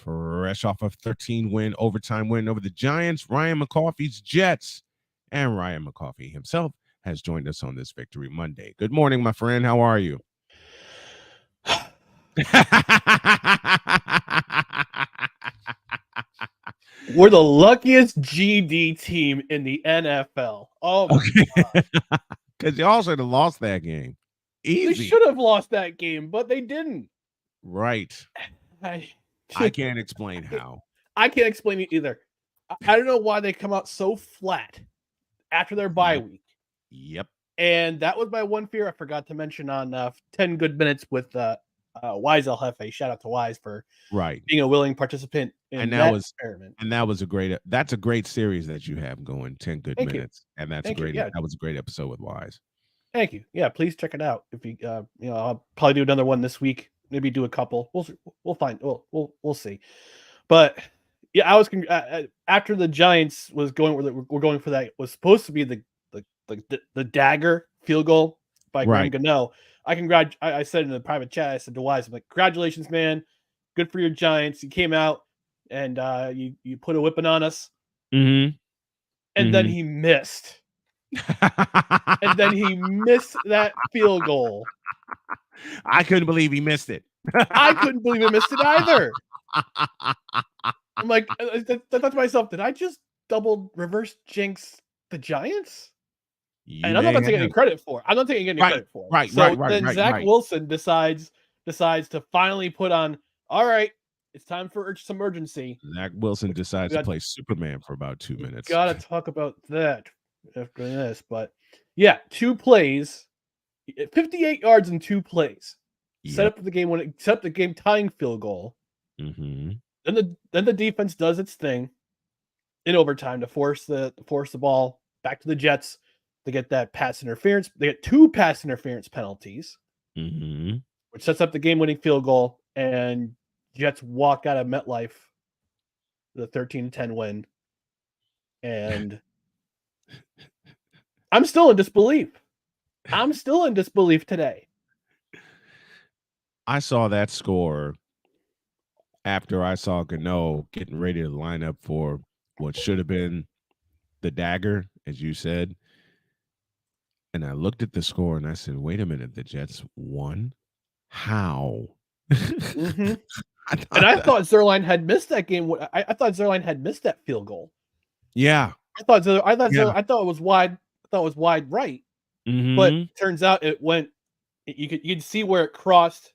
fresh off of 13-win overtime win over the Giants, Ryan McCarthy's Jets. And Ryan McCarthy himself has joined us on this Victory Monday. Good morning, my friend. How are you? We're the luckiest GD team in the NFL. Oh my God. Because y'all should have lost that game. Easy. They should have lost that game, but they didn't. Right. I can't explain how. I can't explain it either. I don't know why they come out so flat after their bye week. Yep. And that was my one fear I forgot to mention on 10 Good Minutes with Wise El Jefe. Shout out to Wise for being a willing participant in that experiment. And that's a great series that you have going, 10 Good Minutes. And that's great. Yeah. That was a great episode with Wise. Thank you. Yeah, please check it out. If you I'll probably do another one this week. Maybe do a couple. We'll find. We'll see. But yeah, I was after the Giants was going. We're going for that. It was supposed to be the dagger field goal by Graham Gano. I said in the private chat. I said to Wise, I'm like, congratulations, man. Good for your Giants. You came out and you put a whipping on us. Mm-hmm. And then he missed. And then he missed that field goal. I couldn't believe he missed it. I couldn't believe he missed it either. I'm like, I thought to myself, did I just double reverse jinx the Giants? And I'm not taking any credit for it. I'm not taking any credit for it. Then Zach Wilson decides to finally put on, all right, it's time for some urgency. Zach Wilson decides to play Superman for about 2 minutes. Got to talk about that after this. But yeah, 2 plays, 58 yards in 2 plays. Yep. Set up the game tying field goal. Mm-hmm. Then the defense does its thing in overtime to force the ball back to the Jets to get that pass interference. They get 2 pass interference penalties, which sets up the game-winning field goal, and Jets walk out of MetLife with a 13-10 win. And I'm still in disbelief. Today. I saw that score after I saw Gano getting ready to line up for what should have been the dagger, as you said. And I looked at the score and I said, wait a minute, the Jets won? How? Mm-hmm. I thought Zerline had missed that game. I thought Zerline had missed that field goal. Yeah. I thought it was wide. I thought it was wide right. Mm-hmm. But it turns out it went. You could see where it crossed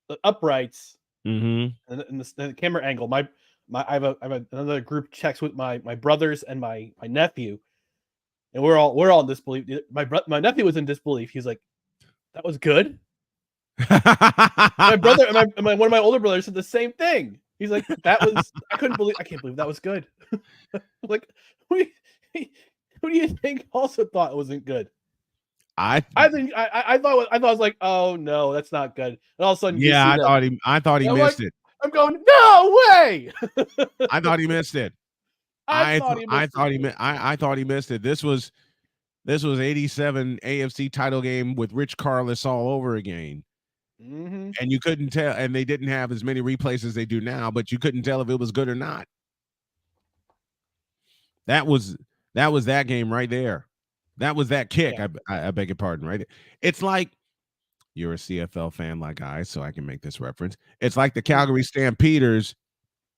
the uprights. Mm-hmm. And the camera angle. I have another group text with my brothers and my nephew, and we're all in disbelief. My nephew was in disbelief. He's like, "That was good." My brother and one of my older brothers said the same thing. He's like, "That was I can't believe that was good." Like, who do you think also thought it wasn't good? I think I thought I was like, oh no, that's not good. And all of a sudden, I thought he missed it. I'm going, no way. I thought he missed it. I thought he missed it. This was 87 AFC title game with Rich Carlis all over again. Mm-hmm. And you couldn't tell, and they didn't have as many replays as they do now, but you couldn't tell if it was good or not. That was that game right there. That was that kick. Yeah. I beg your pardon, right? It's like, you're a CFL fan like I, so I can make this reference. It's like the Calgary Stampeders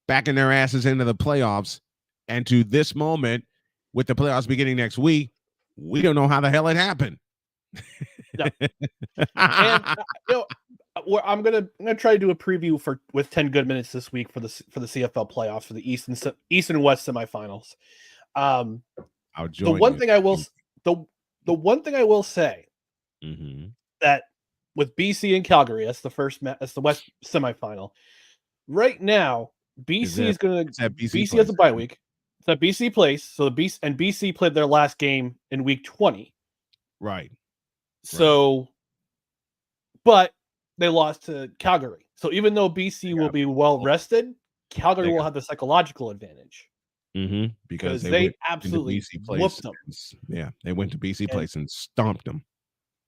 backing their asses into the playoffs, and to this moment, with the playoffs beginning next week, we don't know how the hell it happened. No. And I'm gonna try to do a preview with 10 Good Minutes this week for the CFL playoffs for the East and West semifinals. I'll join the one thing I will say that with BC and Calgary, that's the West semifinal. Right now, BC is going to BC has a bye week. It's at BC place, so BC played their last game in week 20. Right. So, but they lost to Calgary. So even though BC will be well rested, Calgary will have the psychological advantage. Because they absolutely whooped them. Yeah, they went to BC place and stomped them.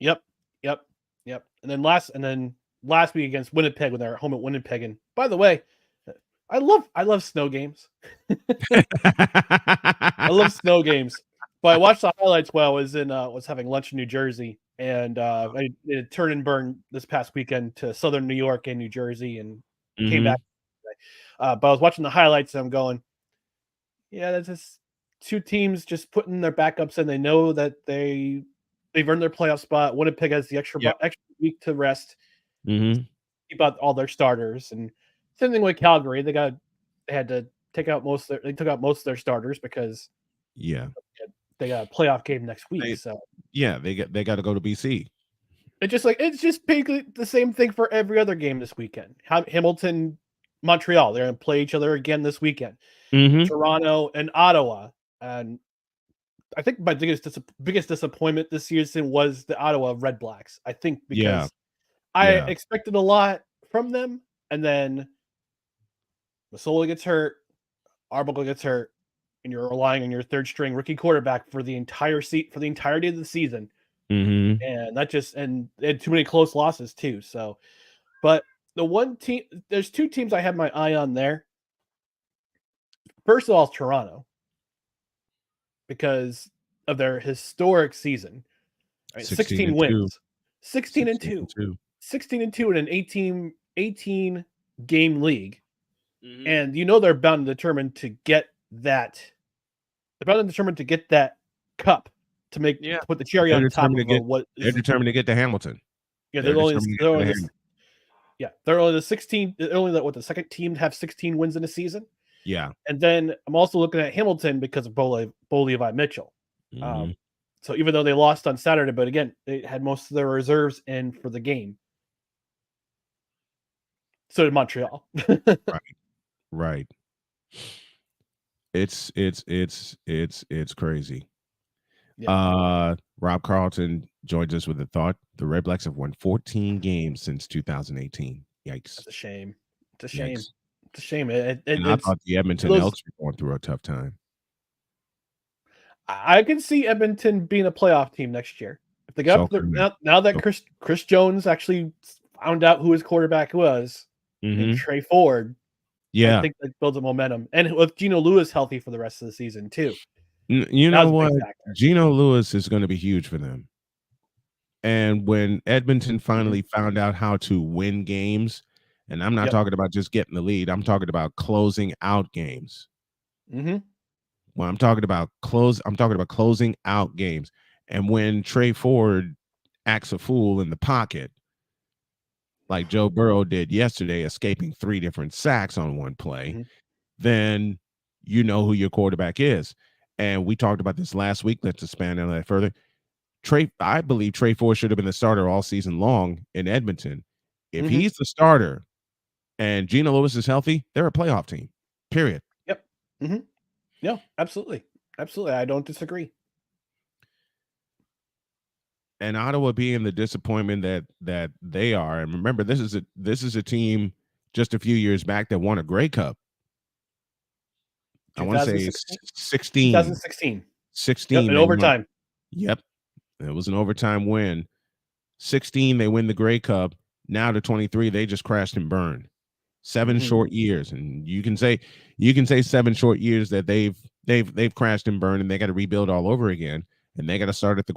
Yep. And then last week against Winnipeg when they're home at Winnipeg. And by the way, I love snow games. I love snow games. But I watched the highlights while I was having lunch in New Jersey, and I did turn and burn this past weekend to southern New York and New Jersey, and came back. Mhm. But I was watching the highlights, and I'm going, yeah, that's just two teams just putting their backups in. They know that they've earned their playoff spot. Winnipeg has the Yep. extra week to rest, Mhm. keep out all their starters, and same thing with Calgary. They had to they took out most of their starters because Yeah. they got a playoff game next week. They So yeah, they gotta go to BC. it's just basically the same thing for every other game this weekend. Hamilton, Montreal, they're going to play each other again this weekend. Mhm. Toronto and Ottawa, and I think my biggest disappointment this season was the Ottawa Red Blacks. I think Yeah. because I Yeah. expected a lot from them, and then Masoli gets hurt, Arbuckle gets hurt, and you're relying on your third string rookie quarterback for the entirety of the season. Mhm. And they had too many close losses too. So, but there's two teams I have my eye on there. First of all, Toronto, because of their historic season. Right, 16 16 and 2. wins, 16 and 16 2, and 2. 16 and 2 in an 18 game league. Mhm. And they're bound and determined to get that. They're bound and determined to get that cup to Yeah. put the cherry They're on top determined to of get what they're is. determined to get to Hamilton. Yeah, They're determined to get to the Ham they're only the 16. They're only the second team to have 16 wins in a season. Yeah. And then I'm also looking at Hamilton because of Bo Levi Mitchell. Mhm. So even though they lost on Saturday, but again, they had most of their reserves in for the game. So did Montreal. Right. Right. It's crazy. Yeah. Rob Carlton joins us with a thought. The Red Blacks have won 14 games since 2018. Yikes. That's a shame. It's a shame. Yikes. It's a shame. And I thought the Edmonton Elks were going through a tough time. I can see Edmonton being a playoff team next year. If they So got now that Chris Jones actually found out who his quarterback was, and Trey Ford, I think that builds a momentum. And with Geno Lewis healthy for the rest of the season too. You know what? Geno Lewis is going to be huge for them. And when Edmonton finally found out how to win games, and I'm not talking about just getting the lead, I'm talking about closing out games. Well, I'm talking about closing out games. And when Trey Ford acts a fool in the pocket, like Joe Burrow did yesterday, escaping 3 different sacks on one play, then you know who your quarterback is. And we talked about this last week. Let's expand on that further. I believe Trey Ford should have been the starter all season long in Edmonton. If he's the starter and Geno Lewis is healthy, they're a playoff team. Period. Yep. No, absolutely. Absolutely. I don't disagree. And Ottawa being the disappointment that they are, and remember, this is a team just a few years back that won a Grey Cup. I want to say 16. 2016. 16 in overtime. Yep. It was an overtime win. 16, they win the Grey Cup. Now to 23, they just crashed and burned. 7 short years. And you can say 7 short years that they've crashed and burned, and they got to rebuild all over again. And they got to start at the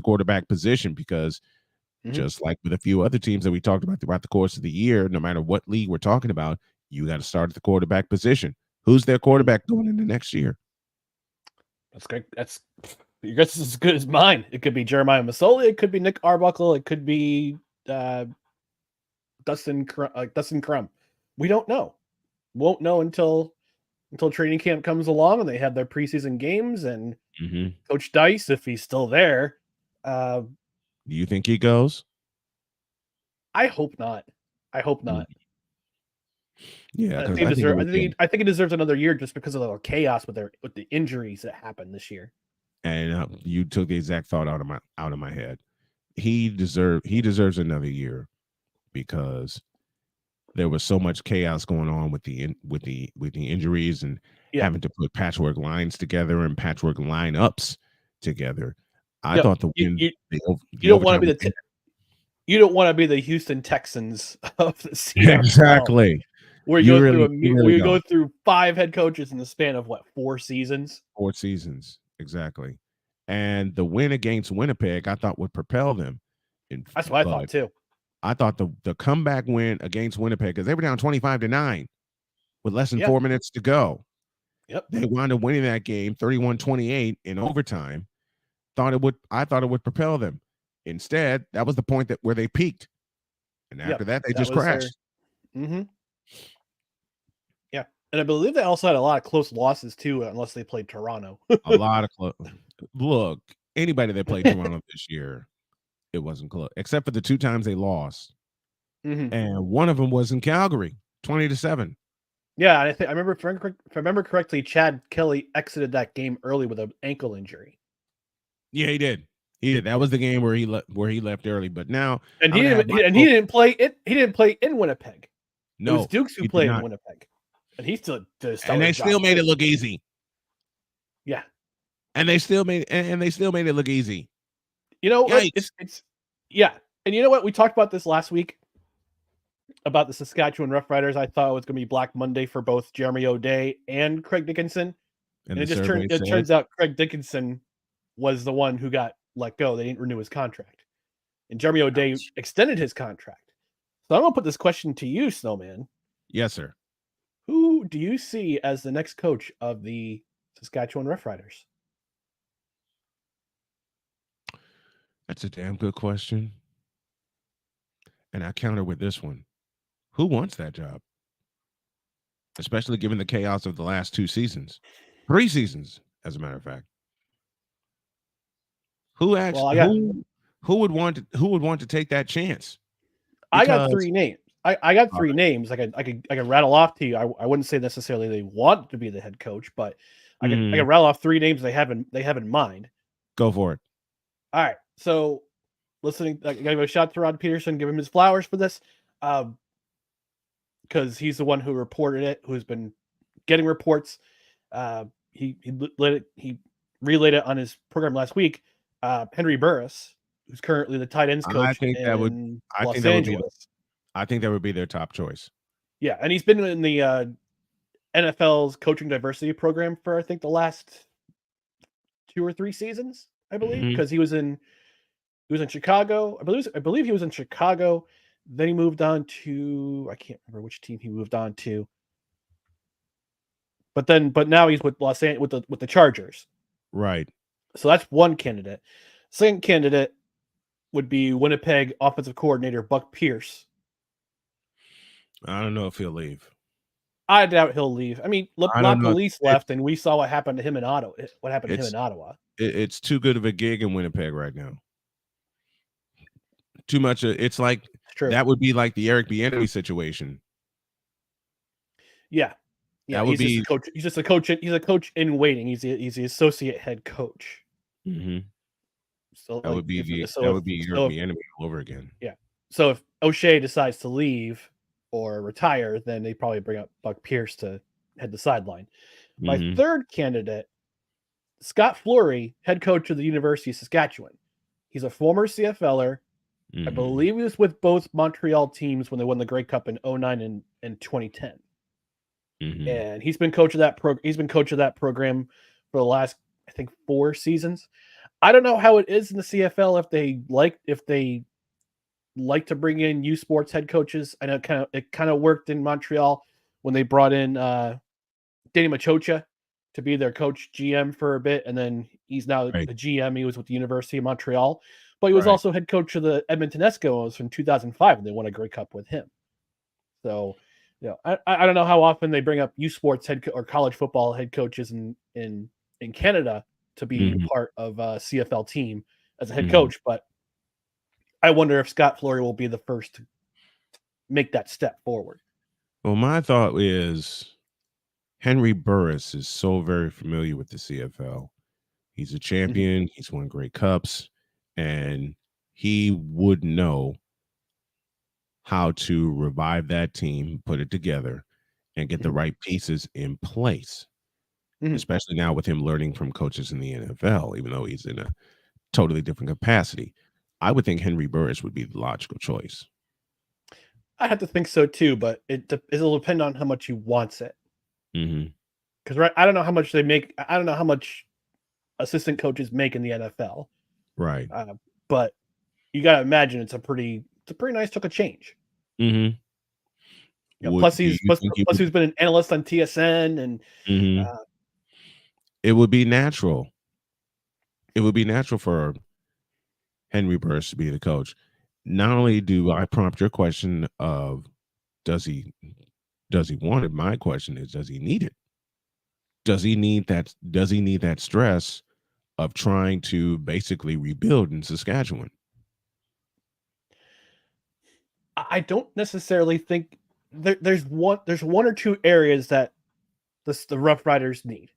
quarterback position, because just like with a few other teams that we talked about throughout the course of the year, no matter what league we're talking about, you got to start at the quarterback position. Who's their quarterback going into next year? That's great. Your guess is as good as mine. It could be Jeremiah Masoli. It could be Nick Arbuckle. It could be Dustin Crum. We don't know. Won't know until training camp comes along and they have their preseason games, and Coach Dice, if he's still there. Do you think he goes? I hope not. Yeah, I think he deserves another year just because of the chaos with the injuries that happened this year. And you took the exact thought out of my head. He deserves another year, because there was so much chaos going on with the injuries and having to put patchwork lines together and patchwork lineups together. I thought you don't want to be you don't want to be the Houston Texans of the season. Exactly. where You where really you don't. go through 5 head coaches in the span of what, 4 seasons? 4 seasons, exactly. And the win against Winnipeg, I thought would propel them. That's what I thought But too. I thought the comeback win against Winnipeg, because they were down 25-9 with less than Yeah. 4 minutes to go. Yep. They wound up winning that game 31-28 in overtime. I thought it would propel them. Instead, that was the point where they peaked. And after Yep. that, they That just was their crashed. Yeah. And I believe they also had a lot of close losses too, unless they played Toronto. A lot of look, anybody that played Toronto this year, it wasn't close, except for the 2 times they lost. And one of them was in Calgary, 20-7. Yeah, I remember, if I remember correctly, Chad Kelly exited that game early with an ankle injury. Yeah, he did. He did. That was the game where he left early. But now, and he didn't play in Winnipeg. No, it was Dukes who played in Winnipeg, and he still did a stellar and they job still made too. it look easy. Yeah, and they still made it look easy. You know, it's yeah, and you know what? We talked about this last week about the Saskatchewan Roughriders. I thought it was going to be Black Monday for both Jeremy O'Day and Craig Dickinson, and it turns out Craig Dickinson was the one who got let go. They didn't renew his contract, and Jeremy O'Day extended his contract. So I'm going to put this question to you, Snowman. Yes, sir. Who do you see as the next coach of the Saskatchewan Roughriders? That's a damn good question. And I counter with this one. Who wants that job? Especially given the chaos of the last 2 seasons. 3 seasons, as a matter of fact. Who would want to take that chance? I got 3 names. I got 3 names. I can rattle off to you. I wouldn't say necessarily they want to be the head coach, but I can rattle off 3 names they have in mind. Go for it. All right. So listening, I gave a shout to Rod Peterson, give him his flowers for this. Because he's the one who reported it, who's been getting reports. He relayed it on his program last week. Henry Burris, who's currently the tight ends coach in Los Angeles. I think that would be their top choice. Yeah, and he's been in the NFL's coaching diversity program for I think the last 2 or 3 seasons, I believe, because he was in Chicago. I believe he was in Chicago. Then he moved on to, I can't remember which team he moved on to. But now he's with Los Angeles with the Chargers. Right. So that's one candidate. Second candidate would be Winnipeg offensive coordinator Buck Pierce. I don't know if he'll leave. I doubt he'll leave. I mean, Leafs left, and we saw what happened to him in Ottawa. It's too good of a gig in Winnipeg right now. Too much. It's like that would be like the Eric Bieniemy situation. Yeah, that would be coach. He's just a coach. He's a coach in waiting. He's the associate head coach. So that would be Eric Bieniemy all over again. Yeah. So if O'Shea decides to leave or retire, then they probably bring up Buck Pierce to head the sideline. My third candidate, Scott Flory, head coach of the University of Saskatchewan. He's a former CFLer. I believe he was with both Montreal teams when they won the Grey Cup in 2009 and 2010. And he's been coach of that program for the last, I think, 4 seasons. I don't know how it is in the CFL if they like to bring in U Sports head coaches. I know it kind of worked in Montreal when they brought in Danny Machocha to be their coach GM for a bit, and then he's now the GM. He was with the University of Montreal, but he was also head coach of the Edmonton Eskimos from 2005, and they won a Grey Cup with him. So, I don't know how often they bring up U Sports or college football head coaches in Canada to be part of a CFL team as a head coach, but I wonder if Scott Flory will be the first to make that step forward. Well, my thought is Henry Burris is so very familiar with the CFL. He's a champion. He's won Grey Cups, and he would know how to revive that team, put it together, and get the right pieces in place. Especially now with him learning from coaches in the NFL, even though he's in a totally different capacity. I would think Henry Burris would be the logical choice. I have to think so too, but it'll depend on how much he wants it. Mm-hmm. Because I don't know how much they make. I don't know how much assistant coaches make in the NFL. Right. But you got to imagine it's a pretty nice chunk of change. Mm-hmm. Plus Do you think he he's been an analyst on TSN, and mm-hmm. It would be natural. It would be natural for Henry Burris to be the coach. Not only do I prompt your question of does he want it? My question is, does he need it? Does he need that stress of trying to basically rebuild in Saskatchewan? I don't necessarily think there's one or two areas that the Rough Riders need.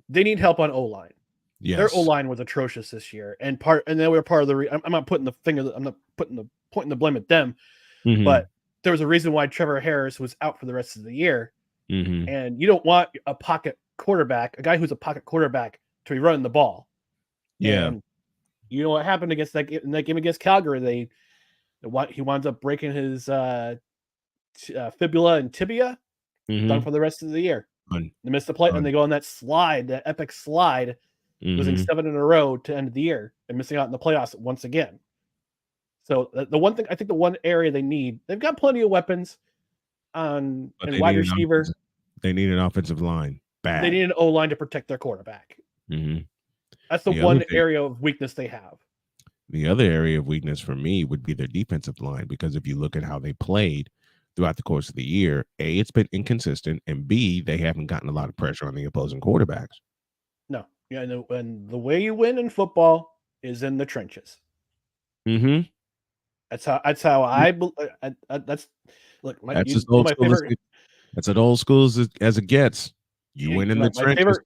They need help on O-line. Yes. Their O-line was atrocious this year, and they were part of the. I'm not putting the pointing the blame at them, mm-hmm. but there was a reason why Trevor Harris was out for the rest of the year, mm-hmm. and you don't want a pocket quarterback, a guy who's a pocket quarterback, to be running the ball. Yeah. And you know what happened against that game against Calgary? He winds up breaking his fibula and tibia. Mm-hmm. Done for the rest of the year. They missed the play, and they go on that epic slide, losing 7 in a row to end the year and missing out in the playoffs once again. So the one thing, I think the one area they've got plenty of weapons and wide receiver. They need an offensive line. Bad. They need an O-line to protect their quarterback. Mm-hmm. That's the one area of weakness they have. The other area of weakness for me would be their defensive line, because if you look at how they played throughout the course of the year, A, it's been inconsistent, and B, they haven't gotten a lot of pressure on the opposing quarterbacks. No. Yeah, and the way you win in football is in the trenches. Mm-hmm. That's how I that's look. That's as old school that's as old school as it gets. You win in the trenches.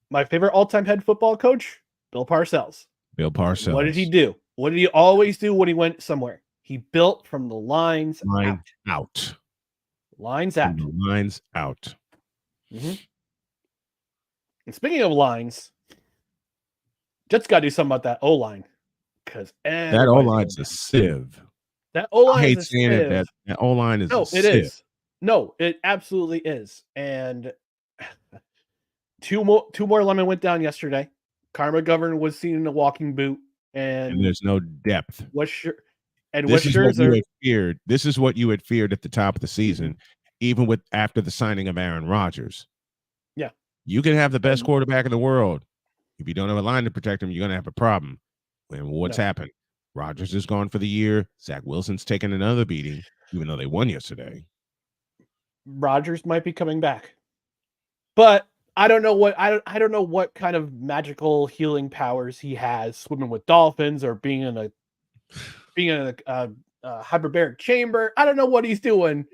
My favorite all-time head football coach, Bill Parcells. Bill Parcells. What did he do? What did he always do when he went somewhere? He built from the lines out. Lines out. From the lines out. Mm-hmm. And speaking of lines, Jets got to do something about that O-line, because that O-line's a sieve. That O-line I hate saying it. That O-line is a sieve. It is. No, it absolutely is. And two more linemen went down yesterday. Karma McGovern was seen in a walking boot, and there's no depth. This is what you had feared. This is what you had feared at the top of the season, even after the signing of Aaron Rodgers. Yeah, you can have the best quarterback in the world. If you don't have a line to protect him, you're going to have a problem. And what's happened? Rodgers is gone for the year. Zach Wilson's taken another beating, even though they won yesterday. Rodgers might be coming back, but I don't know what kind of magical healing powers he has, swimming with dolphins or being in a hyperbaric chamber. I don't know what he's doing,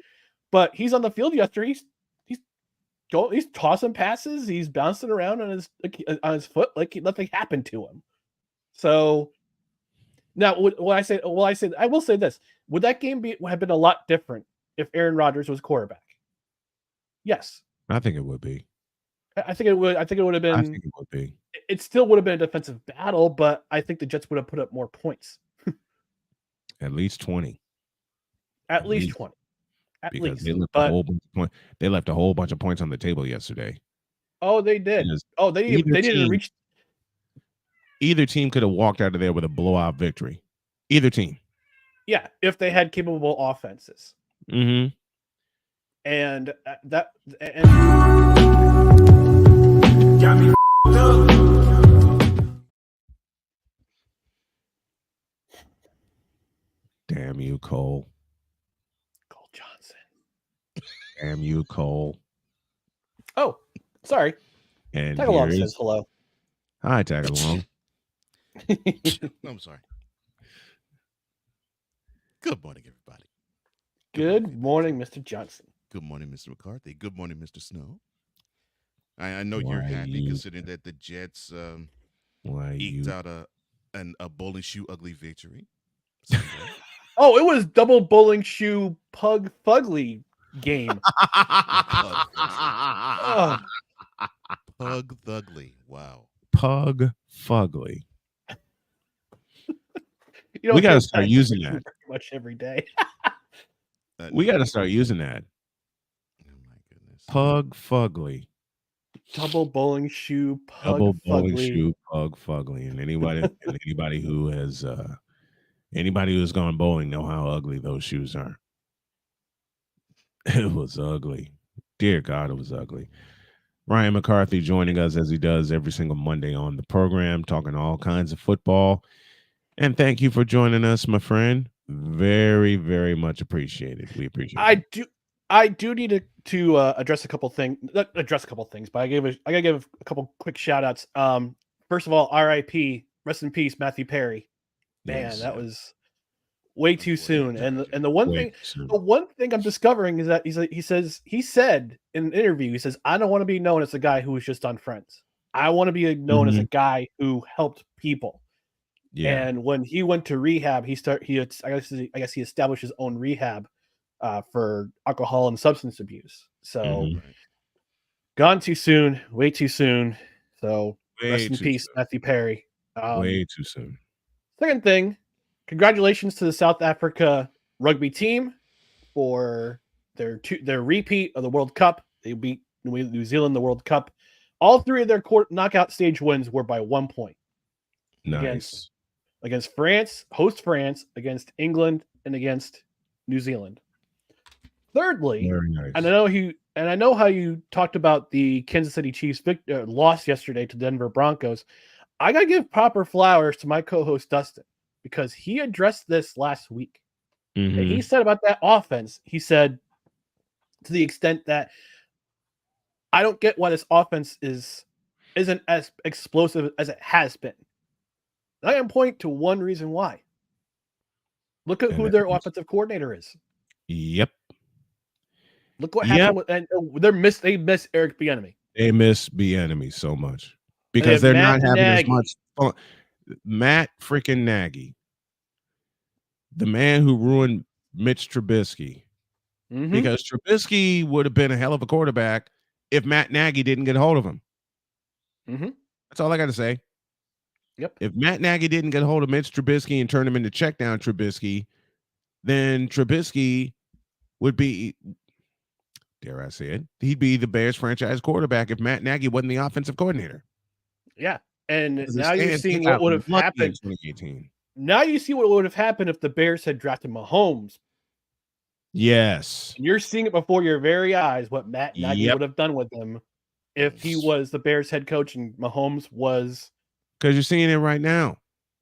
but he's on the field yesterday. He's tossing passes. He's bouncing around on his foot like nothing happened to him. So now, I will say this: would that game have been a lot different if Aaron Rodgers was quarterback? Yes, I think it would be. I think it would. I think it would have been. I think it would be. It still would have been a defensive battle, but I think the Jets would have put up more points. At least 20. At least 20. Because they left a whole bunch of points. They left a whole bunch of points on the table yesterday. Oh, they did. They didn't reach. Either team could have walked out of there with a blowout victory. Either team. Yeah, if they had capable offenses. Mm-hmm. And got me up. Damn you, Cole. Cole Johnson. Damn you, Cole. Oh, sorry. And Tagalong says hello. Hi, Tagalong. I'm sorry. Good morning, everybody. Good morning, Mr. Johnson. Good morning, Mr. McCarthy. Good morning, Mr. Snow. I know you're happy considering that the Jets eked out a bowling shoe ugly victory. Oh, it was double bowling shoe pug fugly game. Pug thugly. Wow. Pug fugly. We got to start using that pretty much every day. We got to start using that. Oh my goodness. Pug Fugly. Double bowling shoe, Pug Double bowling Fugly. shoe, Pug Fugly. And anybody who has anybody who's gone bowling know how ugly those shoes are. It was ugly. Dear God, it was ugly. Ryan McCarthy joining us as he does every single Monday on the program, talking all kinds of football. And thank you for joining us, my friend. Very, very much appreciated. We appreciate it. I do need to address a couple things. Not address a couple things, but I gotta give a couple quick shout outs. First of all, R.I.P. Rest in peace, Matthew Perry. Man, Yes. that was way too soon. And the one thing I'm discovering is that he said in an interview, he says, I don't want to be known as a guy who was just on Friends. I want to be known as a guy who helped people. Yeah. And when he went to rehab, I guess he established his own rehab for alcohol and substance abuse. So gone too soon, way too soon. So rest in peace, Matthew Perry. Way too soon. Second thing, congratulations to the South Africa rugby team for their repeat of the World Cup. They beat New Zealand in the World Cup. All three of their knockout stage wins were by 1 point. Nice. Against France, host France, against England, and against New Zealand. Thirdly, very nice. And I know how you talked about the Kansas City Chiefs loss yesterday to Denver Broncos. I gotta give proper flowers to my co-host Dustin because he addressed this last week. And he said about that offense, he said to the extent that I don't get why this offense isn't as explosive as it has been. And I can point to one reason why. Look at who their offensive coordinator is. Yep. Look what happened with, and they miss Eric Bieniemy. They miss Bieniemy so much because they're not having as much fun. Matt freaking Nagy, the man who ruined Mitch Trubisky, because Trubisky would have been a hell of a quarterback if Matt Nagy didn't get a hold of him. That's all I got to say. Yep. If Matt Nagy didn't get a hold of Mitch Trubisky and turn him into check down Trubisky, then Trubisky would be, dare I say it, he'd be the Bears franchise quarterback if Matt Nagy wasn't the offensive coordinator. Yeah. And now you're seeing what would have happened in 2018. Now you see what would have happened if the Bears had drafted Mahomes. Yes. And you're seeing it before your very eyes what Matt Nagy would have done with him if he was the Bears head coach and Mahomes was. Because you're seeing it right now.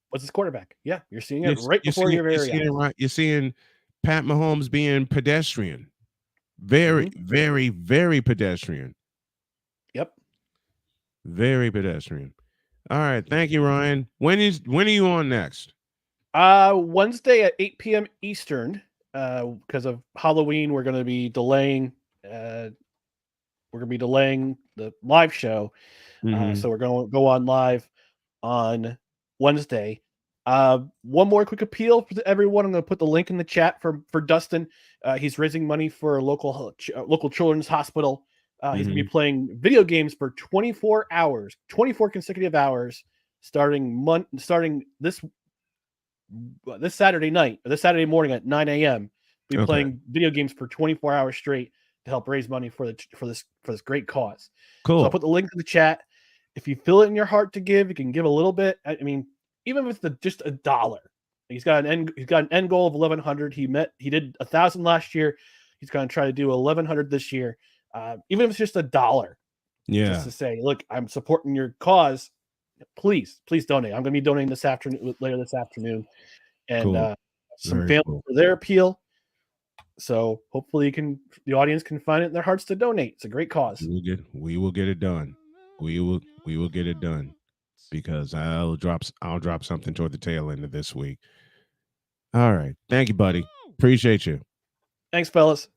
What's his quarterback? Yeah, you're seeing it right before your very eyes. You're seeing Pat Mahomes being pedestrian. Very, very, very pedestrian. Yep. Very pedestrian. All right. Thank you, Ryan. When are you on next? Wednesday at 8 p.m. Eastern. Because of Halloween, we're going to be delaying. We're going to be delaying the live show. So we're going to go on live on Wednesday. One more quick appeal for everyone. I'm going to put the link in the chat for Dustin. He's raising money for a local children's hospital. He's going to be playing video games for 24 consecutive hours, starting this Saturday night, or this Saturday morning at 9 a.m. We'll be playing video games for 24 hours straight to help raise money for this great cause. Cool. So I'll put the link in the chat. If you feel it in your heart to give, you can give a little bit. I mean, even if it's just $1, he's got an end goal of 1,100. He did 1,000 last year. He's going to try to do 1,100 this year. Even if it's just $1, just to say, look, I'm supporting your cause. Please donate. I'm going to be donating later this afternoon, and some family for their appeal. So hopefully the audience can find it in their hearts to donate. It's a great cause. We will get it done. We will get it done because I'll drop something toward the tail end of this week. All right. Thank you, buddy. Appreciate you. Thanks, fellas.